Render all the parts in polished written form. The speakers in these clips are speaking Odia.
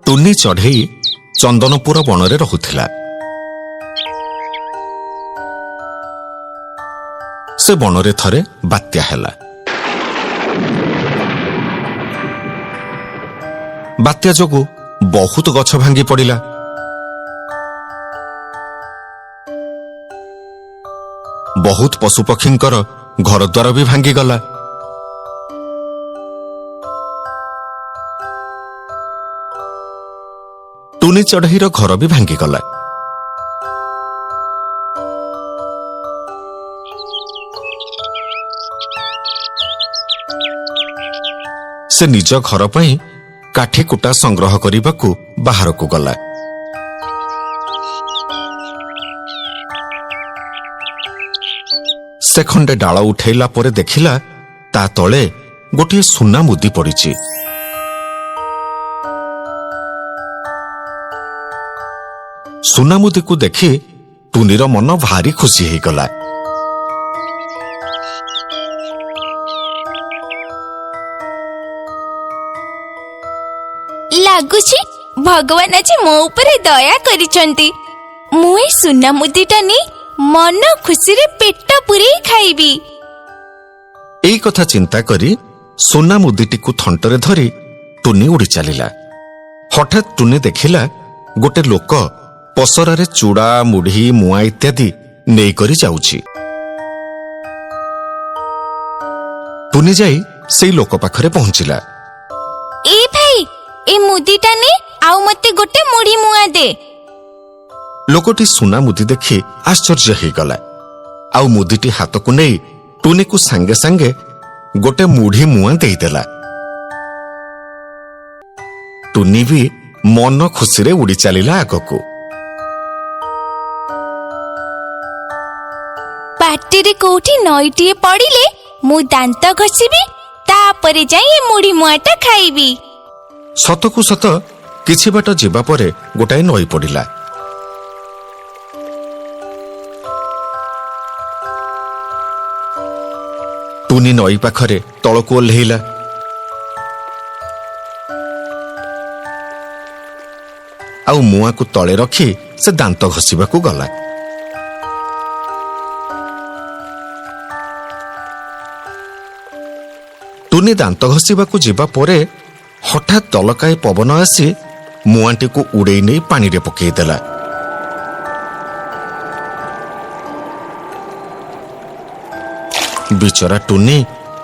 ଟୁନି ଚଢ଼େଇ ଚନ୍ଦନପୁର ବଣରେ ରହୁଥିଲା। ସେ ବଣରେ ଥରେ ବାତ୍ୟା ହେଲା। ବାତ୍ୟା ଯୋଗୁଁ ବହୁତ ଗଛ ଭାଙ୍ଗି ପଡ଼ିଲା। ବହୁତ ପଶୁପକ୍ଷୀଙ୍କର ଘରଦ୍ୱାର ବି ଭାଙ୍ଗିଗଲା। ଟୁନି ଚଢ଼େଇର ଘର ବି ଭାଙ୍ଗିଗଲା। ସେ ନିଜ ଘର ପାଇଁ କାଠି କୁଟା ସଂଗ୍ରହ କରିବାକୁ ବାହାରକୁ ଗଲା। ସେ ଖଣ୍ଡେ ଡାଳ ଉଠେଇଲା ପରେ ଦେଖିଲା ତା ତଳେ ଗୋଟିଏ ସୁନା ମୁଦି ପଡ଼ିଛି। ସୁନା ମୁଦିକୁ ଦେଖି ଟୁନିର ମନ ଭାରି ଖୁସି ହେଇଗଲା। ଲାଗୁଛି ଭଗବାନ ଆଜି ମୋ ଉପରେ ଦୟା କରିଛନ୍ତି। ମୁଁ ଏ ସୁନା ମୁଦିଟା ନେଇ ମନ ଖୁସିରେ ପେଟ ପୂରେଇ ଖାଇବି। ଏଇ କଥା ଚିନ୍ତା କରି ସୁନା ମୁଦିଟିକୁ ଥଣ୍ଟରେ ଧରି ଟୁନି ଉଡ଼ି ଚାଲିଲା। ହଠାତ୍ ଟୁନି ଦେଖିଲା ଗୋଟେ ଲୋକ ପସରାରେ ଚୁଡ଼ା, ମୁଢ଼ି, ମୁଆଁ ଇତ୍ୟାଦି ନେଇକରି ଯାଉଛି। ଟୁନି ଯାଇ ସେଇ ଲୋକ ପାଖରେ ପହଞ୍ଚିଲା। ଏ ଭାଇ, ଏ ମୁଦିଟା ନେ ଆଉ ମତେ ଗୋଟେ ମୁଢ଼ି ମୁଆଁ ଦେ। ଲୋକଟି ସୁନା ମୁଦି ଦେଖି ଆଶ୍ଚର୍ଯ୍ୟ ହେଇଗଲା। ଆଉ ମୁଦିଟି ହାତକୁ ନେଇ ଟୁନିକୁ ସାଙ୍ଗେ ସାଙ୍ଗେ ଗୋଟେ ମୁଢ଼ି ମୁଆଁ ଦେଇଦେଲା। ଟୁନି ବି ମନ ଖୁସିରେ ଉଡ଼ି ଚାଲିଲା ଆଗକୁ। ପାଟିରେ କୋଉଠି ନଈଟିଏ ପଡ଼ିଲେ ମୁଁ ଦାନ୍ତ ଘଷିବି, ତାପରେ ଯାଇ ଏ ମୁଢ଼ି ମୁଆଁଟା ଖାଇବି। ସତକୁ ସତ କିଛି ବାଟ ଯିବା ପରେ ଗୋଟାଏ ନଈ ପଡ଼ିଲା। ଟୁନି ନଈ ପାଖରେ ତଳକୁ ଓହ୍ଲେଇଲା। ଆଉ ମୁଆଁକୁ ତଳେ ରଖି ସେ ଦାନ୍ତ ଘଷିବାକୁ ଗଲା। ଟୁନି ଦାନ୍ତ ଘଷିବାକୁ ଯିବା ପରେ ହଠାତ୍ ଦଲକାଏ ପବନ ଆସି ମୁଆଁଟିକୁ ଉଡ଼େଇ ନେଇ ପାଣିରେ ପକେଇଦେଲା। ବିଚରା ଟୁନି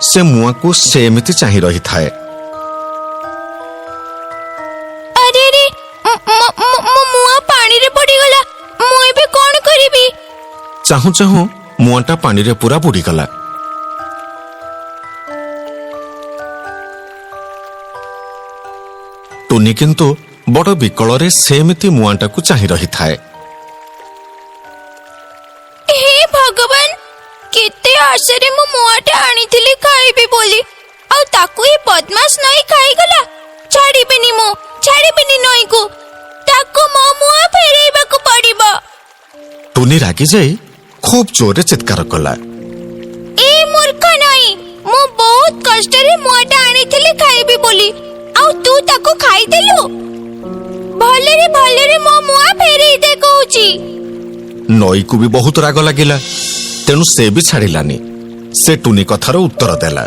ସେ ମୁଆଁକୁ ସେମିତି ଚାହିଁ ରହିଥାଏ। ଆରେ ରେ, ମୋ ମୁଆଁ ପାଣିରେ ପଡ଼ିଗଲା। ମୁଁ ଏବେ କଣ କରିବି? ଚାହୁଁ ଚାହୁଁ ମୁଆଁଟା ପାଣିରେ ପୁରା ବୁଡ଼ିଗଲା। ଟୁନି କିନ୍ତୁ ବଡ଼ ବିକଳରେ ସେମିତି ମୁଆଁଟାକୁ ଚାହିଁ ରହିଥାଏ। ହେ ଭଗବାନ, କେତେ ଆଶରେ ମୁଁ ମୁଆଁଟା ଆଣିଥିଲି ଖାଇବି ବୋଲି, ଆଉ ତାକୁ ଏ ବଦମାସ ନଈ ଖାଇଗଲା। ଛାଡ଼ିବିନି ନଈକୁ। ତାକୁ ମୋ ମୁଆଁ ଫେରେଇବାକୁ ପଡ଼ିବ। ଟୁନି ରାଗି ଯାଇ ଖୁବ୍ ଜୋରରେ ଚିତ୍କାର କଲା। ଏ ମୂର୍ଖ ନଈ, ମୁଁ ବହୁତ କଷ୍ଟରେ ମୁଆଁଟା ଆଣିଥିଲି ଖାଇବି ବୋଲି, ଆଉ ତୁ ତାକୁ ଖାଇଦେଲୁ। ଭଲରେ ମୋ ମୁଆଁ ଫେରେଇ ଦେ କହୁଛି। ନଈକୁ ବି ବହୁତ ରାଗ ଲାଗିଲା। ତେଣୁ ସେ ବି ଛାଡ଼ିଲାନି। ସେ ଟୁନି କଥାର ଉତ୍ତର ଦେଲା।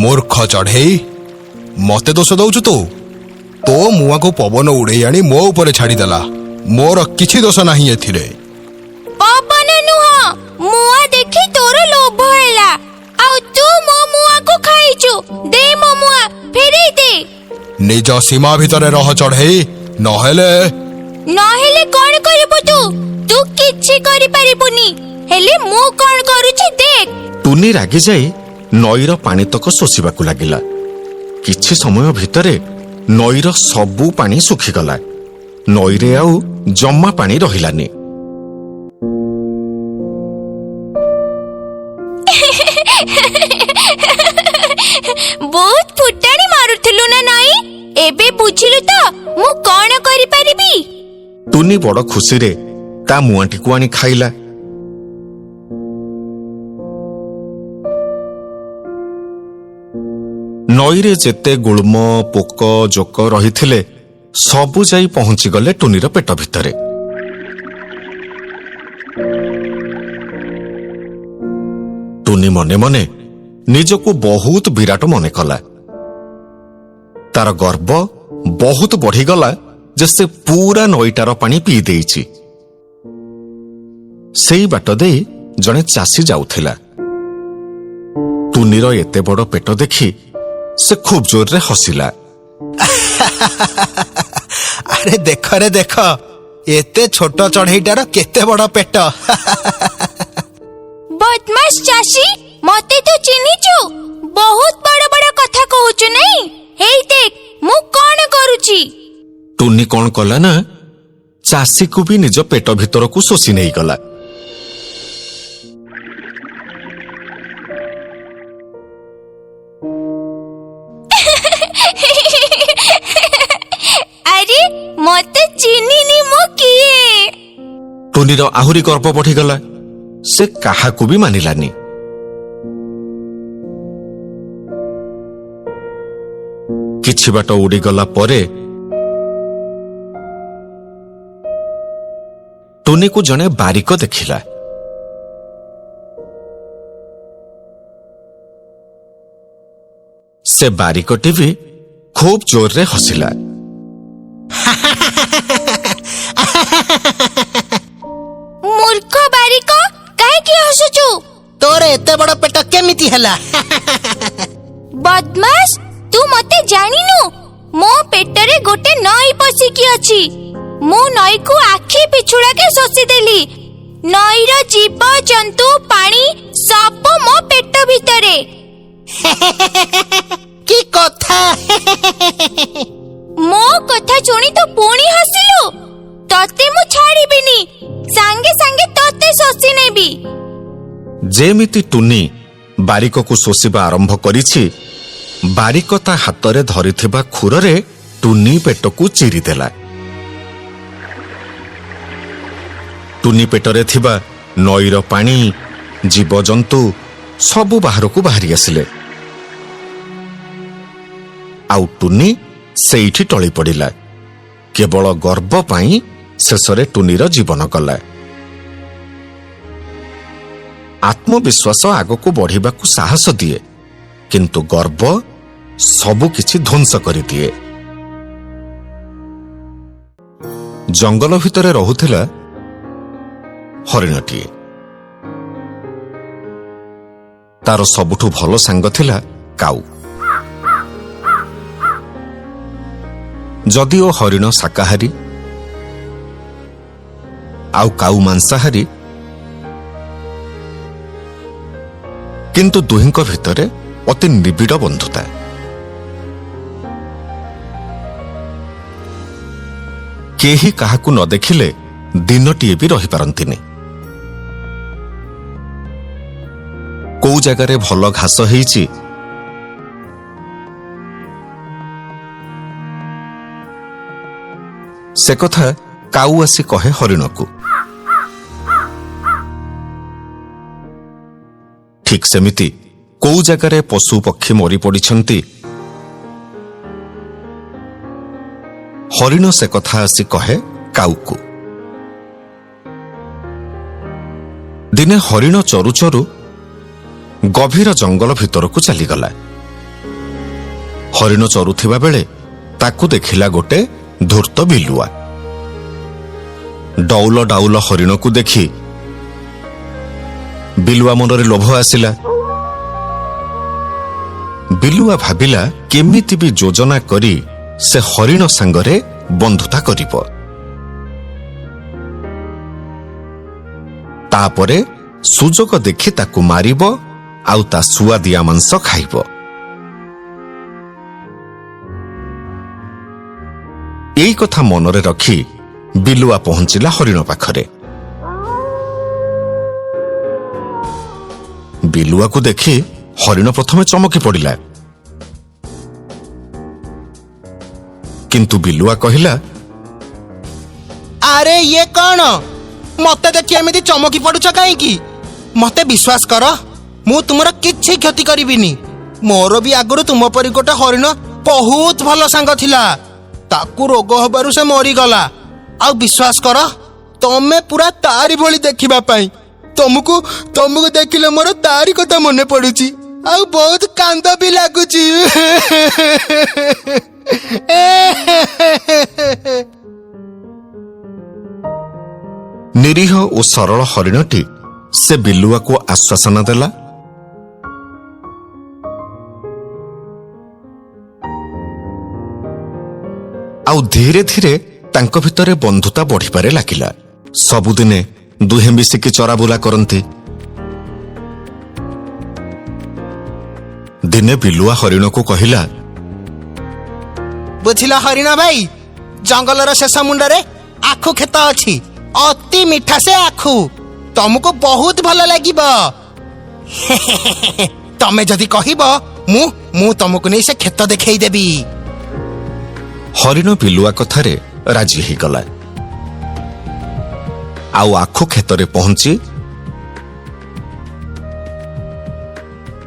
ମୂର୍ଖ ଚଢ଼େଇ, ମତେ ଦୋଷ ଦଉଛୁ ତୁ? ତୋ ମୁଆଁକୁ ପବନ ଉଡ଼େଇ ଆଣି ମୋ ଉପରେ ଛାଡ଼ିଦେଲା। ମୋର କିଛି ଦୋଷ ନାହିଁ ଏଥିରେ। ପବନ ନୁହଁ, ମୁଆଁ ଦେଖି ତୋର ଲୋଭ ହେଲା, ଆଉ ତୁ ମୋ ମୁଆଁକୁ ଖାଇଛୁ। ଦେ ମୋ ମୁଆଁ, ଫେରେଇ ଦେ। ନିଜ ସୀମା ଭିତରେ ରହ ଚଢ଼େଇ, ନହେଲେ କଣ କରିବୁ ତୁ? ତୁ କିଛି କରିପାରିବୁନି। ହେଲେ ମୁଁ କଣ କରୁଛି ଦେଖ। ଟୁନି ରାଗି ଯାଇ ନଈର ପାଣିତକ ଶୋଷିବାକୁ ଲାଗିଲା। କିଛି ସମୟ ଭିତରେ ନଈର ସବୁ ପାଣି ଶୁଖିଗଲା। ନଈରେ ଆଉ ଜମା ପାଣି ରହିଲାନି। ବହୁତ ଫୁଟାଣି ମାରୁଥିଲୁ ନା ନାଇଁ? ଏବେ ବୁଝିଲୁ ତ ମୁଁ କଣ କରିପାରିବି? ଟୁନି ବଡ଼ ଖୁସିରେ ତା ମୁଆଁଟିକୁ ଆଣି ଖାଇଲା। ନଈରେ ଯେତେ ଗୁଳ୍ମ ପୋକ ଜୋକ ରହିଥିଲେ ସବୁ ଯାଇ ପହଞ୍ଚିଗଲେ ଟୁନିର ପେଟ ଭିତରେ। ଟୁନି ମନେ ମନେ ନିଜକୁ ବହୁତ ବିରାଟ ମନେ କଲା। ତାର ଗର୍ବ ବହୁତ ବଢିଗଲା ଯେ ସେ ପୁରା ନଈଟାର ପାଣି ପିଇ ଦେଇଛି। ସେଇ ବାଟ ଦେଇ ଜଣେ ଚାଷୀ ଯାଉଥିଲା। ଟୁନିର ଏତେ ବଡ଼ ପେଟ ଦେଖି ସେ ଖୁବ୍ ଜୋରରେ ହସିଲା। ଆରେ ଦେଖ ରେ ଦେଖ, ଏତେ ଛୋଟ ଚଢେଇଟାର କେତେ ବଡ ପେଟ। ବଦମାସ ଚାଷୀ, ମତେ ତୁ ଚିହ୍ନିଛୁ? ବହୁତ ବଡ ବଡ କଥା କହୁଛୁ ନାଇଁ? ହେଇ ଦେଖ ମୁଁ କଣ କରୁଛି। ଟୁନି କଣ କଲା ନା, ଚାଷୀକୁ ବି ନିଜ ପେଟ ଭିତରକୁ ଶୋଷି ନେଇଗଲା। ଆରେ ମତେ ଚିହ୍ନିନି ମୁଁ କିଏ? ଟୁନିର ଆହୁରି ଗର୍ବ ବଢିଗଲା। ସେ କାହାକୁ ବି ମାନିଲାନି। କିଛି ବାଟ ଉଡ଼ିଗଲା ପରେ ଟୁନିକୁ ଜଣେ ବାରିକ ଦେଖିଲା। ସେ ବାରିକଟି ବି ଖୁବ୍ ଜୋରରେ ହସିଲା। ମୂର୍ଖ ବାରିକ, କାହିଁକି ହସୁଛୁ? ତୋର ଏତେ ବଡ ପେଟ କେମିତି ହେଲା? ବଦମାସ, ତୁ ମତେ ଜାଣିନୁ? ମୋ ପେଟରେ ଗୋଟେ ନଈ ପଶିକି ଅଛି। ମୁଁ ନଈକୁ ଆଖି ପିଛୁଳାକେ ଶୋଷିଦେଲି। ନଈର ଜୀବ ଜନ୍ତୁ ପାଣି ସବୁ ମୋ ପେଟ ଭିତରେ। କି କଥା? ମୋ କଥା ଶୁଣି ତୁ ପୁଣି ହସିଲୁ? ତତେ ମୁଁ ଛାଡ଼ିବିନି, ସାଙ୍ଗେ ସାଙ୍ଗେ ତତେ ଶୋଷି ନେବି। ଯେମିତି ଟୁନି ବାରିକକୁ ଶୋଷିବା ଆରମ୍ଭ କରିଛି, ବାରିକ ତା ହାତରେ ଧରିଥିବା ଖୁରରେ ଟୁନି ପେଟକୁ ଚିରିଦେଲା। ଟୁନି ପେଟରେ ଥିବା ନଈର ପାଣି ଜୀବଜନ୍ତୁ ସବୁ ବାହାରକୁ ବାହାରି ଆସିଲେ। ଆଉ ଟୁନି ସେଇଠି ଟଳି ପଡ଼ିଲା। କେବଳ ଗର୍ବ ପାଇଁ ଶେଷରେ ଟୁନିର ଜୀବନ ଗଲା। ଆତ୍ମବିଶ୍ୱାସ ଆଗକୁ ବଢିବାକୁ ସାହସ ଦିଏ, କିନ୍ତୁ ଗର୍ବ ସବୁକିଛି ଧ୍ୱଂସ କରିଦିଏ। ଜଙ୍ଗଲ ଭିତରେ ରହୁଥିଲା ହରିଣଟିଏ। ତାର ସବୁଠୁ ଭଲ ସାଙ୍ଗ ଥିଲା କାଉ। ଯଦିଓ ହରିଣ ଶାକାହାରୀ ଆଉ କାଉ ମାଂସାହାରୀ, କିନ୍ତୁ ଦୁହିଁଙ୍କ ଭିତରେ ଅତି ନିବିଡ଼ ବନ୍ଧୁତା। କେହି କାହାକୁ ନ ଦେଖିଲେ ଦିନଟିଏ ବି ରହିପାରନ୍ତିନି। କୋଉ ଜାଗାରେ ଭଲ ଘାସ ହେଇଛି, ସେ କଥା କାଉ ଆସି କହେ ହରିଣକୁ। ଠିକ୍ ସେମିତି କୋଉ ଜାଗାରେ ପଶୁ ପକ୍ଷୀ ମରି ପଡ଼ିଛନ୍ତି, ହରିଣ ସେ କଥା ଆସି କହେ କାଉକୁ। ଦିନେ ହରିଣ ଚରୁ ଚରୁ ଗଭୀର ଜଙ୍ଗଲ ଭିତରକୁ ଚାଲିଗଲା। ହରିଣ ଚରୁଥିବା ବେଳେ ତାକୁ ଦେଖିଲା ଗୋଟେ ଧୂର୍ତ୍ତ ବିଲୁଆ। ଡଉଲ ଡାଉଲ ହରିଣକୁ ଦେଖି ବିଲୁଆ ମନରେ ଲୋଭ ଆସିଲା। ବିଲୁଆ ଭାବିଲା କେମିତି ବି ଯୋଜନା କରି ସେ ହରିଣ ସାଙ୍ଗରେ ବନ୍ଧୁତା କରିବ। ତାପରେ ସୁଯୋଗ ଦେଖି ତାକୁ ମାରିବ ଆଉ ତା ସୁଆଦିଆ ମାଂସ ଖାଇବ। ଏଇ କଥା ମନରେ ରଖି ବିଲୁଆ ପହଞ୍ଚିଲା ହରିଣ ପାଖରେ। ବିଲୁଆକୁ ଦେଖି ହରିଣ ପ୍ରଥମେ ଚମକି ପଡ଼ିଲା, କିନ୍ତୁ ବିଲୁଆ କହିଲା, ଆରେ ଇଏ କଣ? ମତେ ଦେଖି ଏମିତି ଚମକି ପଡୁଛ କାହିଁକି? ମତେ ବିଶ୍ୱାସ କର, ମୁଁ ତୁମର କିଛି କ୍ଷତି କରିବିନି। ମୋର ବି ଆଗରୁ ତୁମ ପରି ଗୋଟେ ହରିଣ ବହୁତ ଭଲ ସାଙ୍ଗ ଥିଲା। ତାକୁ ରୋଗ ହବାରୁ ସେ ମରିଗଲା। ଆଉ ବିଶ୍ୱାସ କର, ତମେ ପୁରା ତାରି ଭଳି ଦେଖିବା ପାଇଁ। ତମକୁ ଦେଖିଲେ ମୋର ତାରି କଥା ମନେ ପଡୁଛି, ଆଉ ବହୁତ କାନ୍ଦ ବି ଲାଗୁଛି। ନିରୀହ ଓ ସରଳ ହରିଣଟି ସେ ବିଲୁଆକୁ ଆଶ୍ୱାସନା ଦେଲା। ଆଉ ଧୀରେ ଧୀରେ ତାଙ୍କ ଭିତରେ ବନ୍ଧୁତା ବଢିବାରେ ଲାଗିଲା। ସବୁଦିନେ ଦୁହେଁ ମିଶିକି ଚରାବୁଲା କରନ୍ତି। ଦିନେ ବିଲୁଆ ହରିଣକୁ କହିଲା, ବୁଝିଲ ହରିଣ ଭାଇ, ଜଙ୍ଗଲର ଶେଷ ମୁଣ୍ଡରେ ଆଖୁ କ୍ଷେତ ଅଛି। ଅତି ମିଠା ସେ ଆଖୁ, ତମକୁ ବହୁତ ଭଲ ଲାଗିବ। ତମେ ଯଦି କହିବ, ମୁଁ ତମକୁ ନେଇ ସେ କ୍ଷେତ ଦେଖେଇଦେବି। ହରିଣ ବିଲୁଆ କଥାରେ ରାଜି ହେଇଗଲା। ଆଉ ଆଖୁ କ୍ଷେତରେ ପହଞ୍ଚି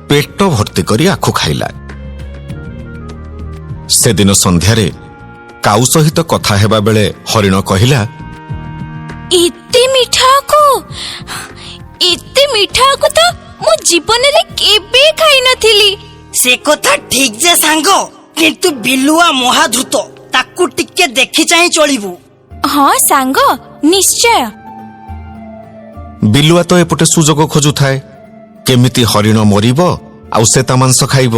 ପେଟ ଭର୍ତ୍ତି କରି ଆଖୁ ଖାଇଲା। ସେଦିନ ସନ୍ଧ୍ୟାରେ କାଉ ସହିତ କଥା ହେବା ବେଳେ ହରିଣ କହିଲା, ଏତେ ମିଠା ଆଖୁ ତ ମୁଁ ଜୀବନରେ କେବେ ଖାଇନଥିଲି। ସେ କଥା ଠିକ ଯେ ସାଙ୍ଗ, କିନ୍ତୁ ବିଲୁଆ ମହାଧୃତ, ତାକୁ ଟିକେ ଦେଖି ଚାହିଁ ଚଳିବୁ। ହଁ ସାଙ୍ଗ, ନିଶ୍ଚୟ। ବିଲୁଆ ତ ଏପଟେ ସୁଯୋଗ ଖୋଜୁଥାଏ, କେମିତି ହରିଣ ମରିବ ଆଉ ସେ ତା ମାଂସ ଖାଇବ।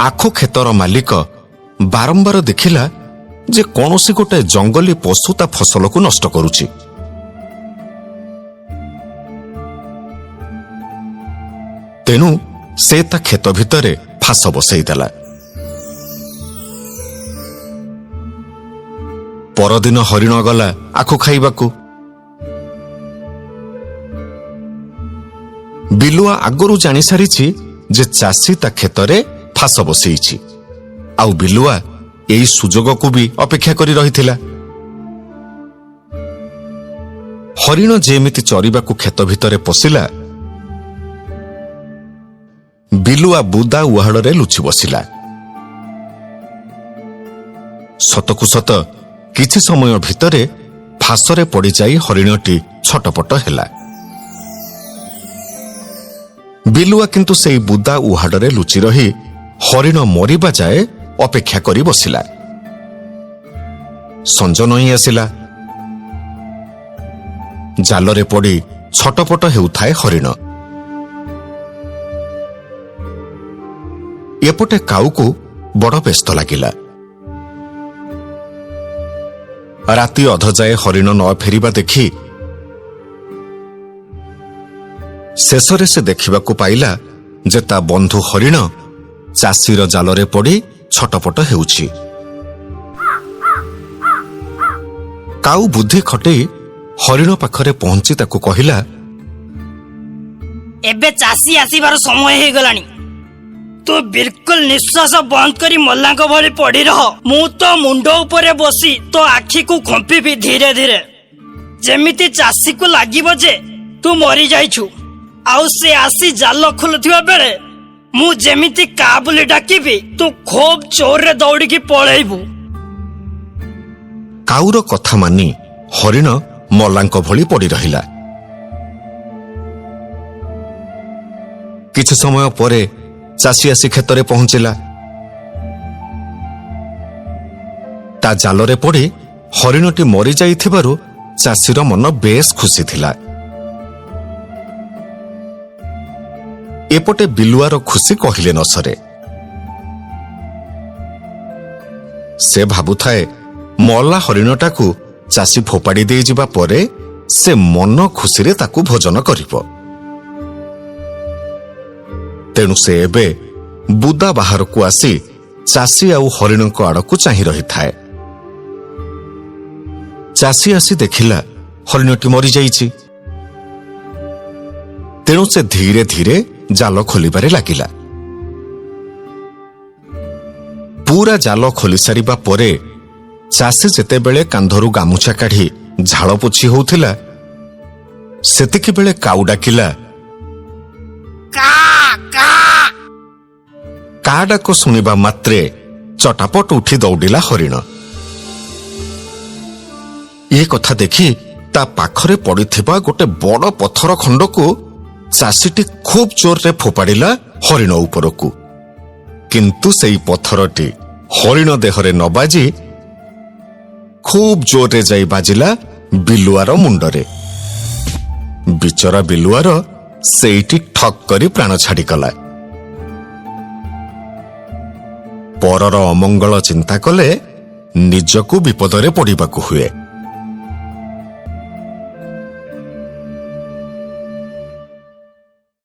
ଆଖୁ କ୍ଷେତର ମାଲିକ ବାରମ୍ବାର ଦେଖିଲା ଯେ କୌଣସି ଗୋଟେ ଜଙ୍ଗଲୀ ପଶୁ ତା ଫସଲକୁ ନଷ୍ଟ କରୁଛି। ତେଣୁ ସେ ତା କ୍ଷେତ ଭିତରେ ଫାଶ ବସେଇଦେଲା। ପରଦିନ ହରିଣ ଗଲା ଆଖୁ ଖାଇବାକୁ। ବିଲୁଆ ଆଗରୁ ଜାଣିସାରିଛି ଯେ ଚାଷୀ ତା କ୍ଷେତରେ ଫାଶ ବସେଇଛି, ଆଉ ବିଲୁଆ ଏହି ସୁଯୋଗକୁ ବି ଅପେକ୍ଷା କରି ରହିଥିଲା। ହରିଣ ଯେମିତି ଚରିବାକୁ କ୍ଷେତ ଭିତରେ ପଶିଲା, ବିଲୁଆ ବୁଦା ଉହାଡ଼ରେ ଲୁଚି ବସିଲା। ସତକୁ ସତ କିଛି ସମୟ ଭିତରେ ଫାଶରେ ପଡ଼ିଯାଇ ହରିଣଟି ଛଟପଟ ହେଲା। ବିଲୁଆ କିନ୍ତୁ ସେଇ ବୁଦା ଉହାଡ଼ରେ ଲୁଚି ରହି ହରିଣ ମରିବା ଯାଏ ଅପେକ୍ଷା କରି ବସିଲା। ସଞ୍ଜ ନଇଁ ଆସିଲା। ଜାଲରେ ପଡ଼ି ଛଟପଟ ହେଉଥାଏ ହରିଣ। ଏପଟେ କାଉକୁ ବଡ଼ ବ୍ୟସ୍ତ ଲାଗିଲା। ରାତି ଅଧଯାଏ ହରିଣ ନ ଫେରିବା ଦେଖି ଶେଷରେ ସେ ଦେଖିବାକୁ ପାଇଲା ଯେ ତା ବନ୍ଧୁ ହରିଣ ଚାଷୀର ଜାଲରେ ପଡ଼ି ଛଟପଟ ହେଉଛି। କାଉ ବୁଦ୍ଧି ଖଟେଇ ହରିଣ ପାଖରେ ପହଞ୍ଚି ତାକୁ କହିଲା, ଏବେ ଚାଷୀ ଆସିବାର ସମୟ ହେଇଗଲାଣି। ତୁ ବିଲକୁଲ ନିଶ୍ୱାସ ବନ୍ଦ କରି ମଲାଙ୍କ ଭଳି ପଡି ରହ। ମୁଁ ତ ମୁଣ୍ଡ ଉପରେ ବସି ତୋ ଆଖିକୁ ଖମ୍ପିବି ଧୀରେ ଧୀରେ, ଯେମିତି ଚାଷୀକୁ ଲାଗିବ ଯେ ତୁ ମରି ଯାଇଛୁ। ଆଉ ସେ ଆସି ଜାଲ ଖୋଲୁଥିବା ବେଳେ ମୁଁ ଯେମିତି କା ବୋଲି ଡାକିବି, ତୁ ଖୁବ୍ ଜୋରରେ ଦୌଡ଼ିକି ପଳେଇବୁ। କାଉର କଥା ମାନି ହରିଣ ମଲାଙ୍କ ଭଳି ପଡ଼ି ରହିଲା। କିଛି ସମୟ ପରେ ଚାଷୀ ଆସି କ୍ଷେତରେ ପହଞ୍ଚିଲା। ତା ଜାଲରେ ପଡ଼ି ହରିଣଟି ମରିଯାଇଥିବାରୁ ଚାଷୀର ମନ ବେଶ ଖୁସି ଥିଲା। ଏପଟେ ବିଲୁଆର ଖୁସି କହିଲେ ନ ସରେ। ସେ ଭାବୁଥାଏ, ମଲା ହରିଣଟାକୁ ଚାଷୀ ଫୋପାଡ଼ି ଦେଇଯିବା ପରେ ସେ ମନ ଖୁସିରେ ତାକୁ ଭୋଜନ କରିବ। ତେଣୁ ସେ ଏବେ ବୁଦା ବାହାରକୁ ଆସି ଚାଷୀ ଆଉ ହରିଣଙ୍କ ଆଡ଼କୁ ଚାହିଁ ରହିଥାଏ। ଚାଷୀ ଆସି ଦେଖିଲା ହରିଣଟି ମରିଯାଇଛି। ତେଣୁ ସେ ଧୀରେ ଧୀରେ ଜାଲ ଖୋଲିବାରେ ଲାଗିଲା। ପୁରା ଜାଲ ଖୋଲି ସାରିବା ପରେ ଚାଷୀ ଯେତେବେଳେ କାନ୍ଧରୁ ଗାମୁଛା କାଢ଼ି ଝାଳ ପୋଛି ହେଉଥିଲା, ସେତିକିବେଳେ କାଉ ଡାକିଲା, କା କା ଡାକ ଶୁଣିବା ମାତ୍ରେ ଚଟାପଟ ଉଠି ଦୌଡ଼ିଲା ହରିଣ। ଏ କଥା ଦେଖି ତା ପାଖରେ ପଡ଼ିଥିବା ଗୋଟେ ବଡ଼ ପଥର ଖଣ୍ଡକୁ ଚାଷୀଟି ଖୁବ୍ ଜୋରରେ ଫୋପାଡ଼ିଲା ହରିଣ ଉପରକୁ। କିନ୍ତୁ ସେଇ ପଥରଟି ହରିଣ ଦେହରେ ନ ବାଜି ଖୁବ୍ ଜୋରରେ ଯାଇ ବାଜିଲା ବିଲୁଆର ମୁଣ୍ଡରେ। ବିଚରା ବିଲୁଆର ସେଇଠି ଠକ୍ କରି ପ୍ରାଣ ଛାଡ଼ିଗଲା। ପରର ଅମଙ୍ଗଳ ଚିନ୍ତା କଲେ ନିଜକୁ ବିପଦରେ ପଡ଼ିବାକୁ ହୁଏ।